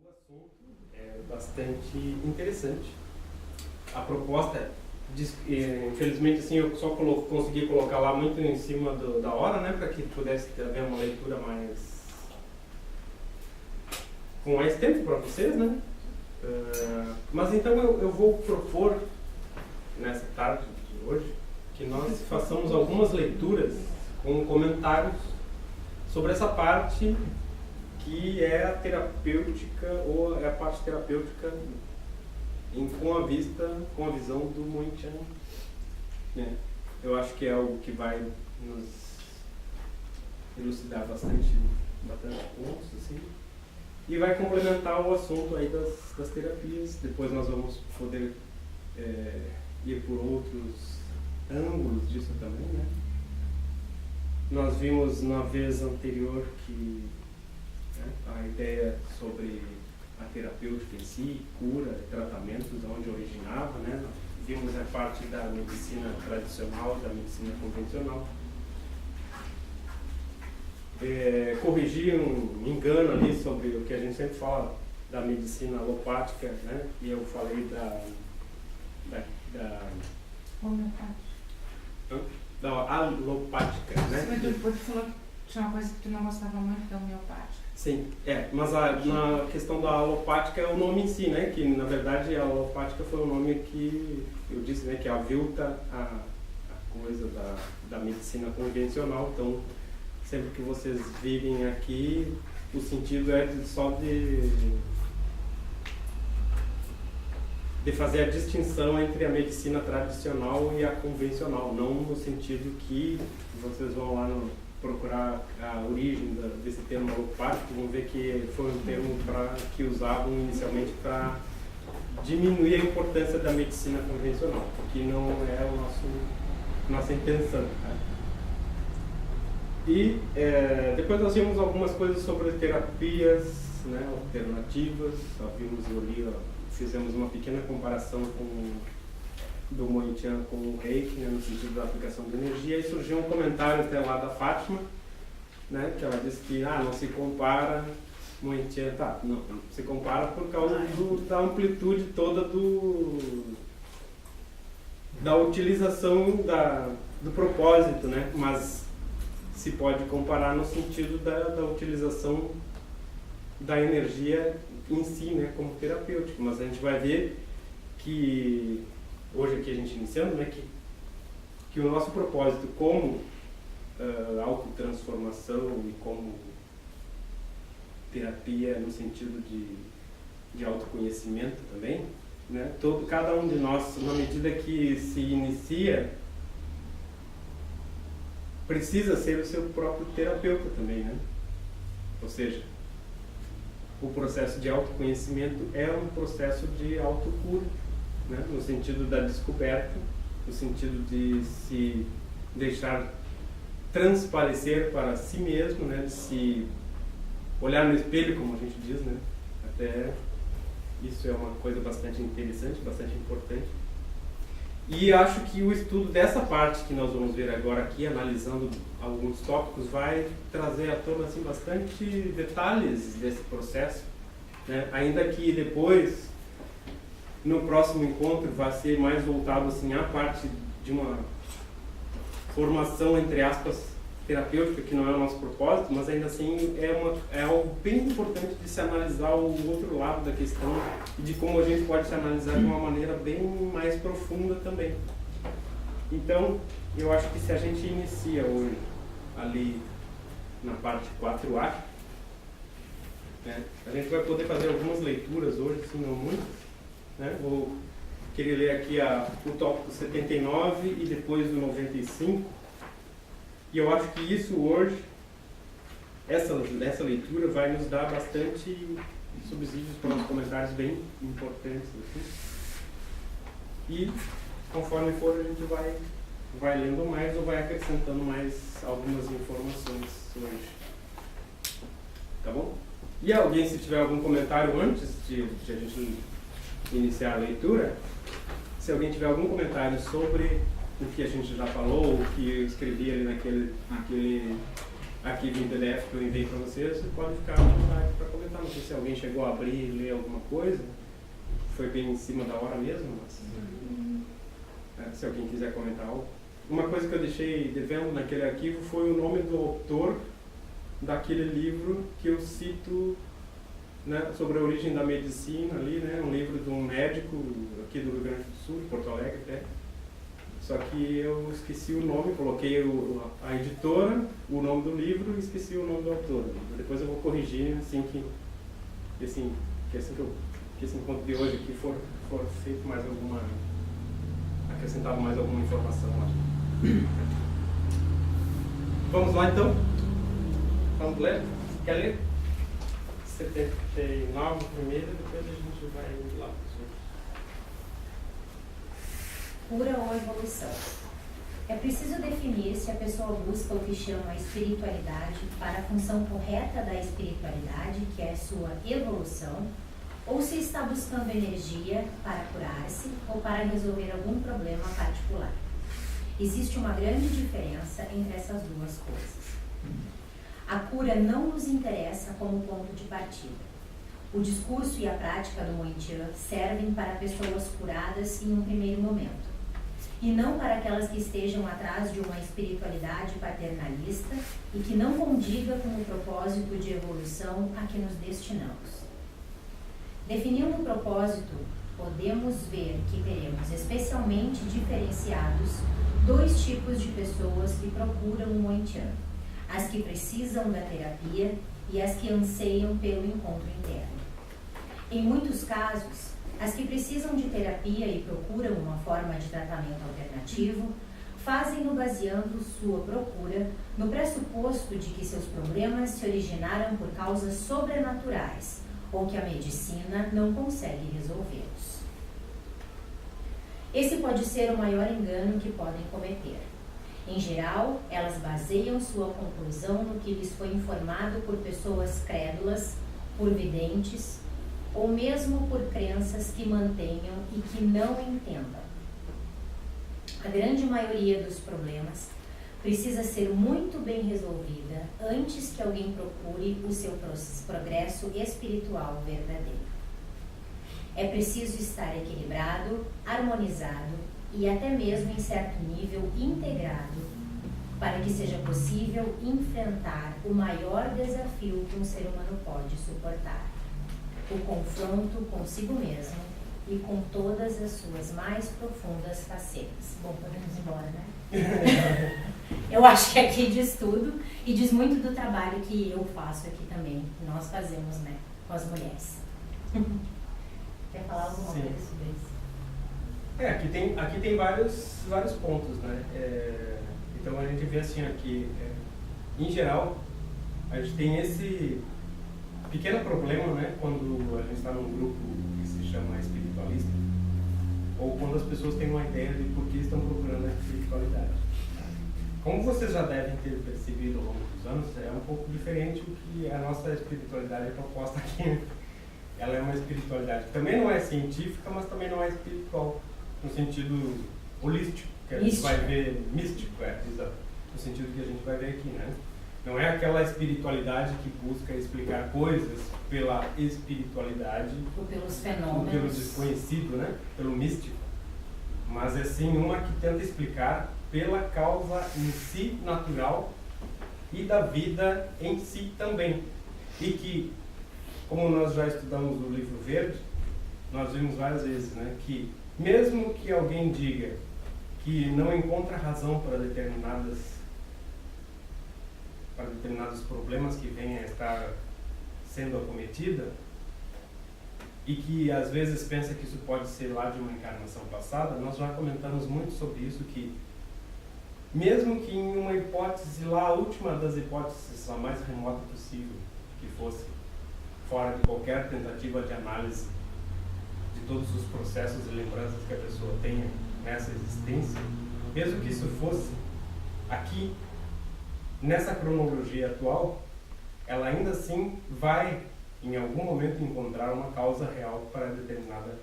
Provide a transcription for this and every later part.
assunto é bastante interessante. A proposta, infelizmente, assim, eu só consegui colocar lá muito em cima da hora, né, para que pudesse haver uma leitura com mais tempo para vocês, né? Mas então eu vou propor, nessa tarde de hoje, que nós façamos algumas leituras com comentários sobre essa parte que é a terapêutica, ou é a parte terapêutica com a visão do Moin-Chan, né? Eu acho que é algo que vai nos elucidar bastante pontos, assim, e vai complementar o assunto aí das terapias. Depois nós vamos poder ir por outros ângulos disso também, né? Nós vimos na vez anterior que a ideia sobre a terapêutica em si, cura, tratamentos, de onde originava, né? Vimos a parte da medicina tradicional e da medicina convencional. Corrigi um engano ali sobre o que a gente sempre fala da medicina alopática, né? E eu falei da alopática, né? Mas depois tu falou que tinha uma coisa que tu não gostava muito da homeopática. Sim, mas na questão da alopática é o nome em si, né? Que na verdade a alopática foi o nome que eu disse, né? Que avilta a coisa da medicina convencional. Então, sempre que vocês virem aqui, o sentido é só de fazer a distinção entre a medicina tradicional e a convencional, não no sentido que vocês vão lá procurar a origem desse termo alopático, vão ver que foi um termo que usavam inicialmente para diminuir a importância da medicina convencional, que não é nossa intenção, né? E depois nós vimos algumas coisas sobre terapias, né, alternativas. Fizemos uma pequena comparação do Moin-Chan com o Reiki, né, no sentido da aplicação de energia, e surgiu um comentário até lá da Fátima, né, que ela disse que não se compara Moin-Chan, não se compara por causa da amplitude toda da utilização do propósito, né, mas se pode comparar no sentido da utilização da energia em si, né, como terapêutico. Mas a gente vai ver que hoje aqui a gente iniciando, né, que o nosso propósito como autotransformação e como terapia no sentido de autoconhecimento também, né, cada um de nós, na medida que se inicia, precisa ser o seu próprio terapeuta também, né? Ou seja, o processo de autoconhecimento é um processo de autocura, né? No sentido da descoberta, no sentido de se deixar transparecer para si mesmo, né? De se olhar no espelho, como a gente diz, né? Até isso é uma coisa bastante interessante, bastante importante. E acho que o estudo dessa parte que nós vamos ver agora aqui, analisando alguns tópicos, vai trazer à tona assim, bastante detalhes desse processo, né? Ainda que depois, no próximo encontro, vai ser mais voltado assim, à parte de uma formação, entre aspas, terapêutica, que não é o nosso propósito, mas ainda assim é algo bem importante de se analisar o outro lado da questão e de como a gente pode se analisar de uma maneira bem mais profunda também. Então, eu acho que se a gente inicia hoje ali na parte 4A, né, a gente vai poder fazer algumas leituras hoje, assim, não muitas, né? Vou querer ler aqui o tópico 79 e depois o 95. E eu acho que isso hoje, essa leitura vai nos dar bastante subsídios para os comentários bem importantes, assim. E conforme for a gente vai lendo mais ou vai acrescentando mais algumas informações hoje. Tá bom? E alguém, se tiver algum comentário antes de a gente iniciar a leitura, se alguém tiver algum comentário sobre o que a gente já falou, o que eu escrevi ali naquele arquivo em PDF que eu enviei para vocês, você pode ficar à vontade para comentar. Não sei se alguém chegou a abrir e ler alguma coisa, foi bem em cima da hora mesmo, mas se alguém quiser comentar algo. Uma coisa que eu deixei devendo naquele arquivo foi o nome do autor daquele livro que eu cito, né, sobre a origem da medicina ali, né, um livro de um médico aqui do Rio Grande do Sul, de Porto Alegre até. Só que eu esqueci o nome, coloquei a editora, o nome do livro e esqueci o nome do autor. Depois eu vou corrigir assim que esse encontro de hoje aqui for feito mais alguma, acrescentado mais alguma informação lá. Vamos lá então? Vamos ler? Quer ler? 79 primeiro, depois a gente vai lá. Cura ou evolução. É preciso definir se a pessoa busca o que chama espiritualidade para a função correta da espiritualidade, que é sua evolução, ou se está buscando energia para curar-se ou para resolver algum problema particular. Existe uma grande diferença entre essas duas coisas. A cura não nos interessa como ponto de partida. O discurso e a prática do Moitian servem para pessoas curadas em um primeiro momento, e não para aquelas que estejam atrás de uma espiritualidade paternalista e que não condiga com o propósito de evolução a que nos destinamos. Definindo o propósito, podemos ver que teremos especialmente diferenciados dois tipos de pessoas que procuram o Moitian: as que precisam da terapia e as que anseiam pelo encontro interno. Em muitos casos, as que precisam de terapia e procuram uma forma de tratamento alternativo, fazem-no baseando sua procura no pressuposto de que seus problemas se originaram por causas sobrenaturais ou que a medicina não consegue resolvê-los. Esse pode ser o maior engano que podem cometer. Em geral, elas baseiam sua conclusão no que lhes foi informado por pessoas crédulas, por videntes, ou mesmo por crenças que mantenham e que não entendam. A grande maioria dos problemas precisa ser muito bem resolvida antes que alguém procure o seu progresso espiritual verdadeiro. É preciso estar equilibrado, harmonizado e até mesmo em certo nível integrado para que seja possível enfrentar o maior desafio que um ser humano pode suportar: o confronto consigo mesmo e com todas as suas mais profundas facetas. Bom, podemos ir embora, né? Eu acho que aqui diz tudo e diz muito do trabalho que eu faço aqui também, que nós fazemos, né, com as mulheres. Quer falar alguma coisa sobre isso? Aqui tem vários pontos, né? Então a gente vê assim aqui, em geral, a gente tem esse pequeno problema, né, quando a gente está num grupo que se chama espiritualista, ou quando as pessoas têm uma ideia de por que estão procurando a espiritualidade. Como vocês já devem ter percebido ao longo dos anos, é um pouco diferente o que a nossa espiritualidade é proposta aqui. Ela é uma espiritualidade que também não é científica, mas também não é espiritual, no sentido holístico, que a gente vai ver, místico, exato, no sentido que a gente vai ver aqui, né? Não é aquela espiritualidade que busca explicar coisas pela espiritualidade, ou pelos fenômenos, ou pelo desconhecido, né? Pelo místico, mas é sim uma que tenta explicar pela causa em si natural e da vida em si também. E que, como nós já estudamos no livro verde, nós vimos várias vezes, né, que mesmo que alguém diga que não encontra razão para determinados problemas que venham a estar sendo acometida, e que às vezes pensa que isso pode ser lá de uma encarnação passada, nós já comentamos muito sobre isso, que mesmo que em uma hipótese lá, a última das hipóteses, a mais remota possível, que fosse fora de qualquer tentativa de análise de todos os processos e lembranças que a pessoa tenha nessa existência, mesmo que isso fosse aqui, nessa cronologia atual, ela ainda assim vai, em algum momento, encontrar uma causa real para determinado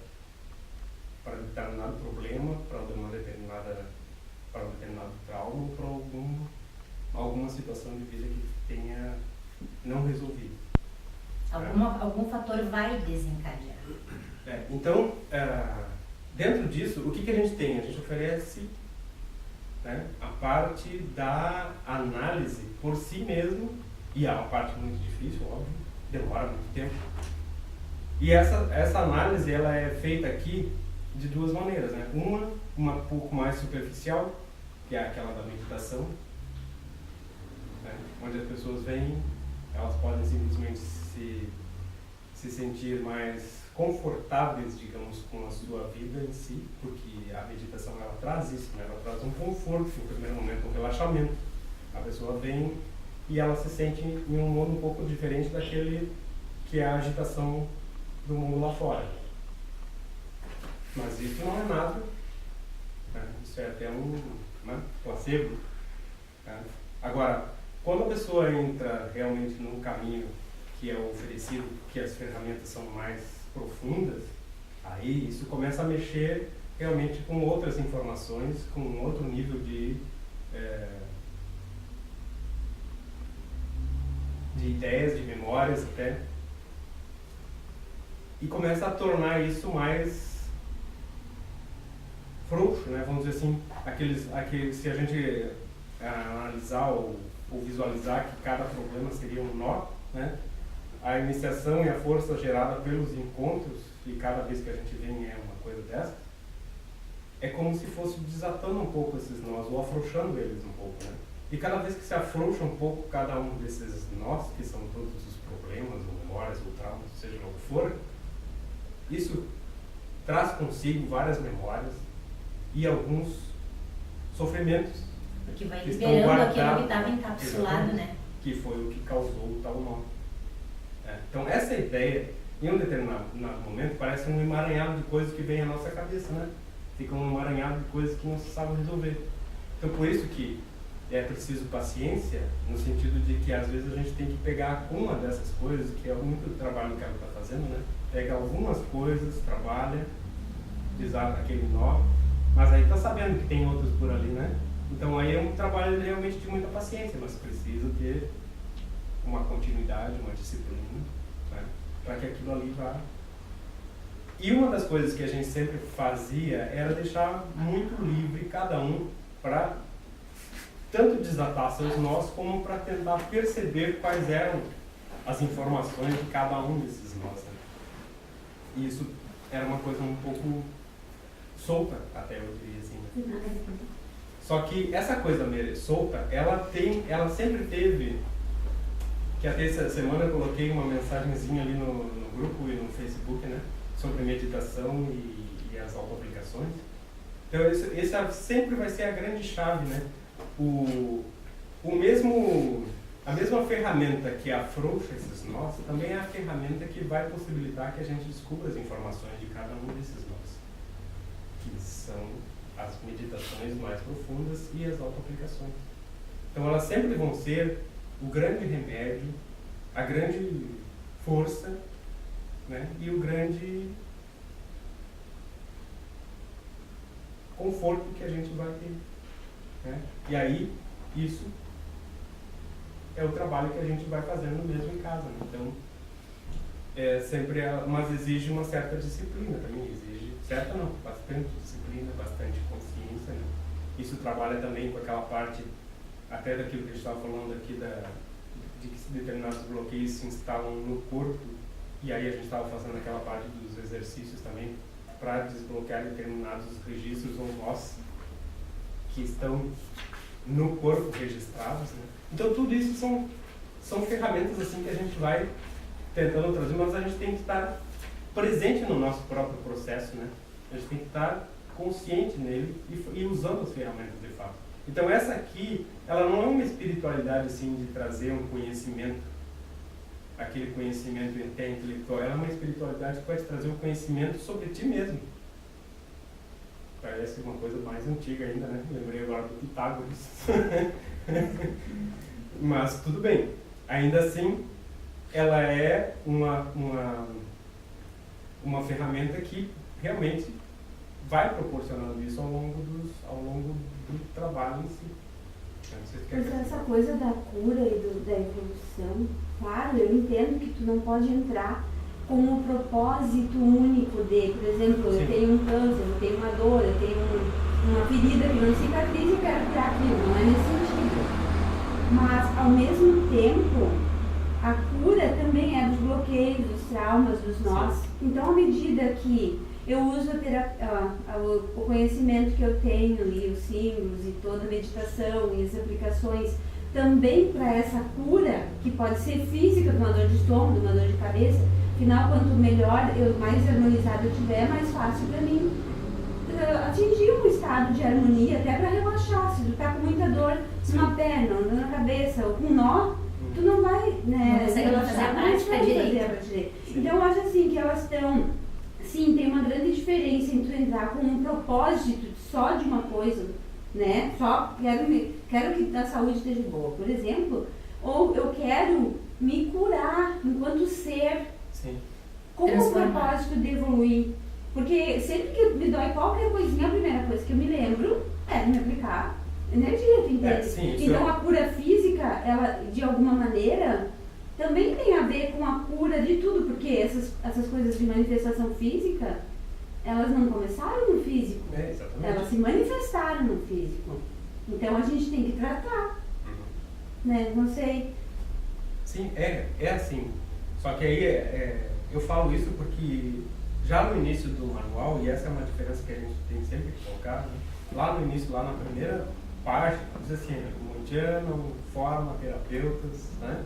problema, para um determinado trauma ou para alguma alguma situação de vida que tenha não resolvido. Algum fator vai desencadear. Então, dentro disso, o que a gente tem? A gente oferece, né, a parte da análise por si mesmo, e é uma parte muito difícil, óbvio, demora muito tempo. E essa análise ela é feita aqui de duas maneiras, né? Uma pouco mais superficial, que é aquela da meditação, né? Onde as pessoas vêm, elas podem simplesmente se sentir mais confortáveis, digamos, com a sua vida em si, porque a meditação ela traz isso, né? Ela traz um conforto, no primeiro momento um relaxamento. A pessoa vem e ela se sente em um modo um pouco diferente daquele que é a agitação do mundo lá fora. Mas isso não é nada, né? Isso é até um placebo. Né? Agora, quando a pessoa entra realmente num caminho que é oferecido, que as ferramentas são mais profundas, aí isso começa a mexer realmente com outras informações, com um outro nível de ideias, de memórias até, e começa a tornar isso mais frouxo, né? Vamos dizer assim, aqueles se a gente analisar ou visualizar que cada problema seria um nó, né? A iniciação e a força gerada pelos encontros, e cada vez que a gente vem é uma coisa dessa, é como se fosse desatando um pouco esses nós, ou afrouxando eles um pouco, né? E cada vez que se afrouxa um pouco cada um desses nós, que são todos os problemas, ou memórias, ou traumas, seja lá o que for, isso traz consigo várias memórias e alguns sofrimentos. Porque vai que estão liberando aquilo que guardados, estava encapsulado, né? Que foi o que causou o tal nó. Então essa ideia, em um determinado momento, parece um emaranhado de coisas que vem à nossa cabeça, né? Fica um emaranhado de coisas que não se sabe resolver. Então por isso que é preciso paciência, no sentido de que às vezes a gente tem que pegar uma dessas coisas, que é muito trabalho que ela está fazendo, né? Pega algumas coisas, trabalha, desata aquele nó, mas aí está sabendo que tem outros por ali, né? Então aí é um trabalho realmente de muita paciência, mas precisa ter uma continuidade, uma disciplina, né? Para que aquilo ali vá. E uma das coisas que a gente sempre fazia era deixar muito livre cada um para tanto desatar seus nós, como para tentar perceber quais eram as informações de cada um desses nós, né? E isso era uma coisa um pouco solta, até eu diria assim, né? Só que essa coisa solta, ela sempre teve, que até essa semana eu coloquei uma mensagenzinha ali no grupo e no Facebook, né? Sobre meditação e as autoaplicações. Então essa sempre vai ser a grande chave, né? A mesma ferramenta que afrouxa esses nós, também é a ferramenta que vai possibilitar que a gente descubra as informações de cada um desses nós, que são as meditações mais profundas e as autoaplicações. Então elas sempre vão ser o grande remédio, a grande força, né? E o grande conforto que a gente vai ter, né? E aí, isso é o trabalho que a gente vai fazendo mesmo em casa, né? Então, mas exige uma certa disciplina também, bastante disciplina, bastante consciência, né? Isso trabalha também com aquela parte, até daquilo que a gente estava falando aqui, de que determinados bloqueios se instalam no corpo, e aí a gente estava fazendo aquela parte dos exercícios também, para desbloquear determinados registros ou nós que estão no corpo registrados, né? Então tudo isso são ferramentas assim que a gente vai tentando trazer, mas a gente tem que estar presente no nosso próprio processo, né? A gente tem que estar consciente nele e usando as ferramentas de fato. Então essa aqui, ela não é uma espiritualidade assim de trazer um conhecimento, aquele conhecimento até intelectual, ela é uma espiritualidade que vai te trazer um conhecimento sobre ti mesmo. Parece uma coisa mais antiga ainda, né? Lembrei agora do Pitágoras. Mas tudo bem. Ainda assim, ela é uma ferramenta que realmente vai proporcionando isso ao longo do trabalho em si. Mas essa coisa da cura e da evolução, claro, eu entendo que tu não pode entrar com o propósito único de, por exemplo, eu tenho um câncer, eu tenho uma dor, eu tenho uma ferida que não cicatriza e eu quero curar aquilo, não é nesse sentido. Mas, ao mesmo tempo, a cura também é dos bloqueios, dos traumas, dos nós. Então, à medida que eu uso o conhecimento que eu tenho e os símbolos e toda a meditação e as aplicações também para essa cura, que pode ser física, de uma dor de estômago, de uma dor de cabeça. Afinal, quanto melhor, mais harmonizado eu tiver, mais fácil para mim atingir um estado de harmonia, até para relaxar. Se tu tá com muita dor numa perna, ou na cabeça, ou com nó, tu não vai, né, não consegue fazer a prática direito. Então, eu acho assim que elas estão... Sim, tem uma grande diferença entre tu entrar com um propósito só de uma coisa, né? Só quero que a saúde esteja boa, por exemplo, ou eu quero me curar enquanto ser, com o propósito de evoluir. Porque sempre que me dói qualquer coisinha, a primeira coisa que eu me lembro é me aplicar energia, tu entende? Então a cura física, ela de alguma maneira também tem a ver com a cura de tudo, porque essas coisas de manifestação física, elas não começaram no físico, elas se manifestaram no físico. Então a gente tem que tratar, né? Não sei. Sim, é assim. Só que aí eu falo isso porque já no início do manual, e essa é uma diferença que a gente tem sempre que colocar, né? Lá no início, lá na primeira página, diz assim, o Mundian não forma terapeutas, né?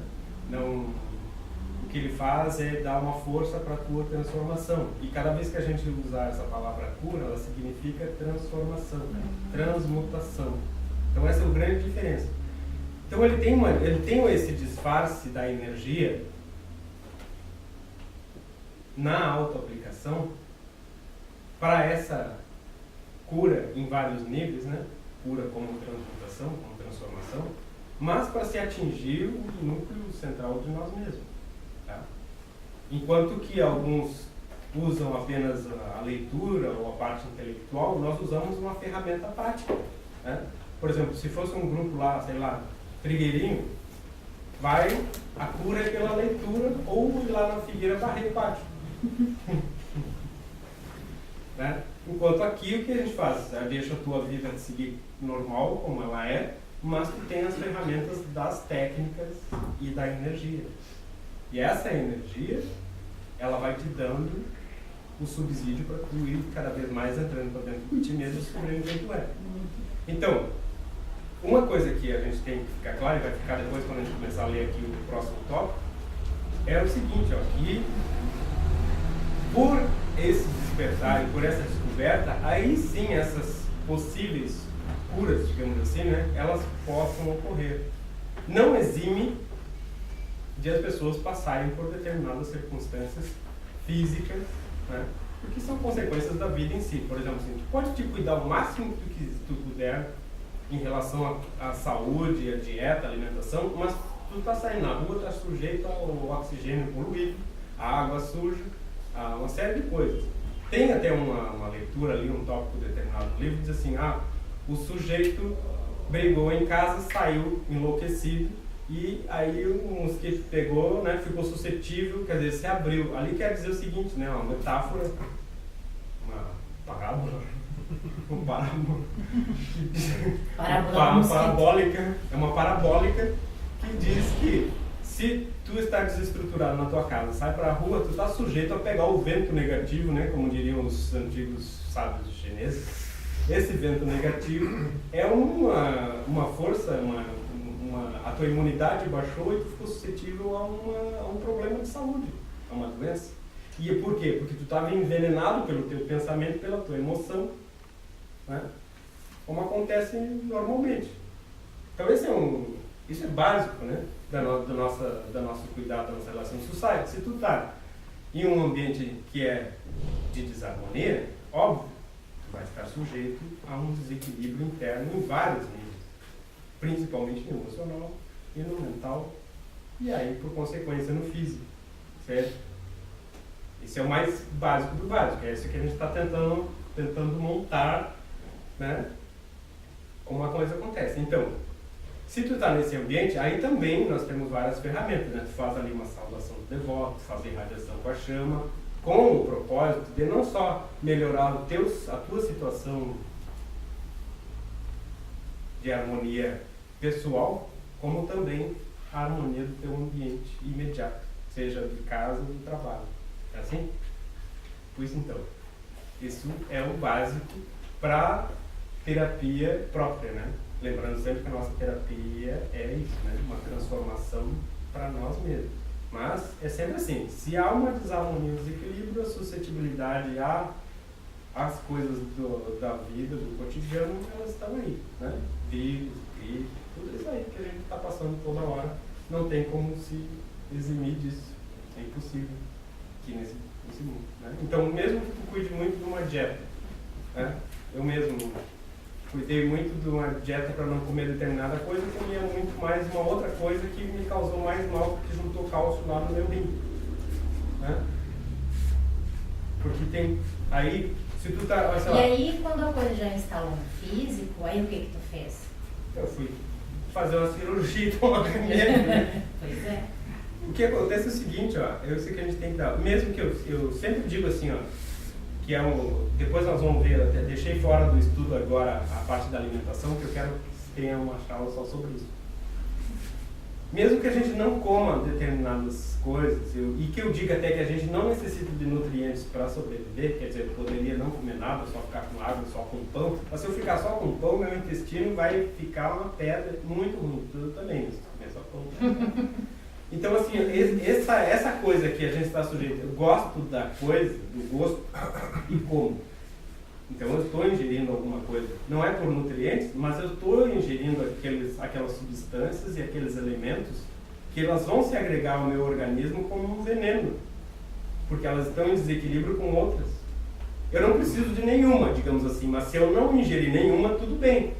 Não, o que ele faz é dar uma força para a tua transformação. E cada vez que a gente usar essa palavra cura, ela significa transformação, transmutação. Então essa é a grande diferença. Então ele tem esse disfarce da energia na autoaplicação para essa cura em vários níveis, né? Cura como transmutação, como transformação, mas para se atingir o núcleo central de nós mesmos. Tá? Enquanto que alguns usam apenas a leitura ou a parte intelectual, nós usamos uma ferramenta prática. Né? Por exemplo, se fosse um grupo lá, sei lá, trigueirinho, a cura é pela leitura ou ir lá na figueira varrer o pátio. Né? Enquanto aqui o que a gente faz? Deixa a tua vida seguir normal, como ela é, mas tu tem as ferramentas das técnicas e da energia. E essa energia, ela vai te dando o subsídio para tu ir cada vez mais entrando para dentro de ti mesmo e descobrindo quem tu é. Então, uma coisa que a gente tem que ficar claro, e vai ficar depois quando a gente começar a ler aqui o próximo tópico, é o seguinte, ó, que por esse despertar e por essa descoberta, aí sim essas possíveis curas, digamos assim, né, elas possam ocorrer. Não exime de as pessoas passarem por determinadas circunstâncias físicas, né, porque são consequências da vida em si. Por exemplo, assim, tu pode te cuidar o máximo que tu puder em relação à saúde, à dieta, à alimentação, mas tu está saindo na rua, está sujeito ao oxigênio poluído, à água suja, a uma série de coisas. Tem até uma leitura ali, um tópico determinado no livro, diz assim, o sujeito brigou em casa, saiu enlouquecido, e aí o mosquito pegou, né, ficou suscetível, quer dizer, se abriu. Ali quer dizer o seguinte, né, uma metáfora, uma parábola, parabólica, é uma parabólica que diz que se tu está desestruturado na tua casa, sai para a rua, tu está sujeito a pegar o vento negativo, né, como diriam os antigos sábios chineses. Esse vento negativo é uma força, a tua imunidade baixou e tu ficou suscetível a um problema de saúde, a uma doença. E por quê? Porque tu estava envenenado pelo teu pensamento, pela tua emoção, né? Como acontece normalmente. Então isso é básico, né? do nosso cuidado, da nossa relação social. Se tu está em um ambiente que é de desarmonia, óbvio, tu vai estar sujeito a um desequilíbrio interno em vários níveis, principalmente no emocional e no mental, e aí, por consequência, no físico, certo? Esse é o mais básico do básico, é isso que a gente está tentando montar, né, como a coisa acontece. Então, Se tu está nesse ambiente, aí também nós temos várias ferramentas, né? Tu faz ali uma saudação do devoto, tu faz a irradiação com a chama, com o propósito de não só melhorar a tua situação de harmonia pessoal, como também a harmonia do teu ambiente imediato, seja de casa ou do trabalho. É assim? Pois então, isso é o básico para terapia própria, né? Lembrando sempre que a nossa terapia é isso, né? Uma transformação para nós mesmos. Mas é sempre assim, se há uma desarmonia, um desequilíbrio, a suscetibilidade às coisas da vida, do cotidiano, elas estão aí, né? Vírus, gripe, tudo isso aí que a gente está passando toda hora. Não tem como se eximir disso. É impossível aqui nesse mundo, né? Então, mesmo que tu cuide muito de uma dieta, né? Eu mesmo cuidei muito de uma dieta para não comer determinada coisa, eu comia muito mais uma outra coisa que me causou mais mal, porque juntou cálcio lá no meu rim, né? Porque tem aí, se tu tá, sei lá, E aí, quando a coisa já instalou no físico, aí o que tu fez? eu fui fazer uma cirurgia, tomar remédio, né? Pois é. O que acontece é o seguinte, ó, eu sei que a gente tem que dar, mesmo que eu sempre digo assim, ó, que é depois nós vamos ver, até deixei fora do estudo agora a parte da alimentação, que eu quero que tenha uma aula só sobre isso. Mesmo que a gente não coma determinadas coisas, e que eu diga até que a gente não necessita de nutrientes para sobreviver, quer dizer, eu poderia não comer nada, só ficar com água, só com pão, mas se eu ficar só com pão, meu intestino vai ficar uma pedra muito ruim, tudo também, se comer só pão. Então, assim, essa coisa que a gente está sujeito, eu gosto da coisa, do gosto, e como. Então, eu estou ingerindo alguma coisa. Não é por nutrientes, mas eu estou ingerindo aquelas substâncias e aqueles elementos que elas vão se agregar ao meu organismo como um veneno. Porque elas estão em desequilíbrio com outras. Eu não preciso de nenhuma, digamos assim, mas se eu não ingerir nenhuma, tudo bem.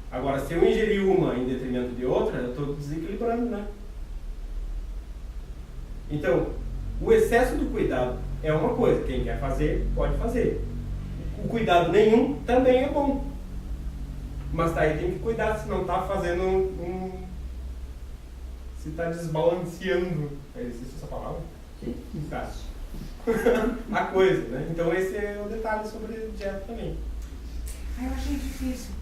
Agora, se eu ingerir uma em detrimento de outra, eu estou desequilibrando, né? Então, o excesso do cuidado é uma coisa, quem quer fazer, pode fazer. O cuidado nenhum também é bom. Mas aí tem que cuidar se não está fazendo se está desbalanceando. Existe essa palavra? Sim. Tá. A coisa, né? Então esse é o detalhe sobre dieta também. Eu achei difícil.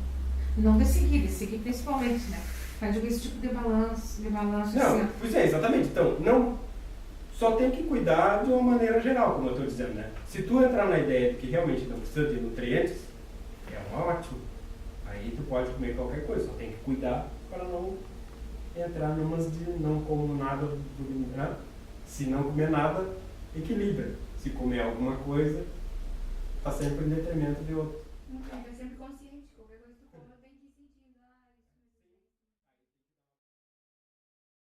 Não de seguir principalmente, né? Mas eu esse tipo de balanço Não, assim. pois é, exatamente. Então, não... Só tem que cuidar de uma maneira geral, como eu estou dizendo, né? Se tu entrar na ideia de que realmente não precisa de nutrientes, é ótimo. Aí tu pode comer qualquer coisa, só tem que cuidar para não entrar numas de não como nada, né? Se não comer nada, equilibra. Se comer alguma coisa, está sempre em detrimento de outro. É sempre consciente.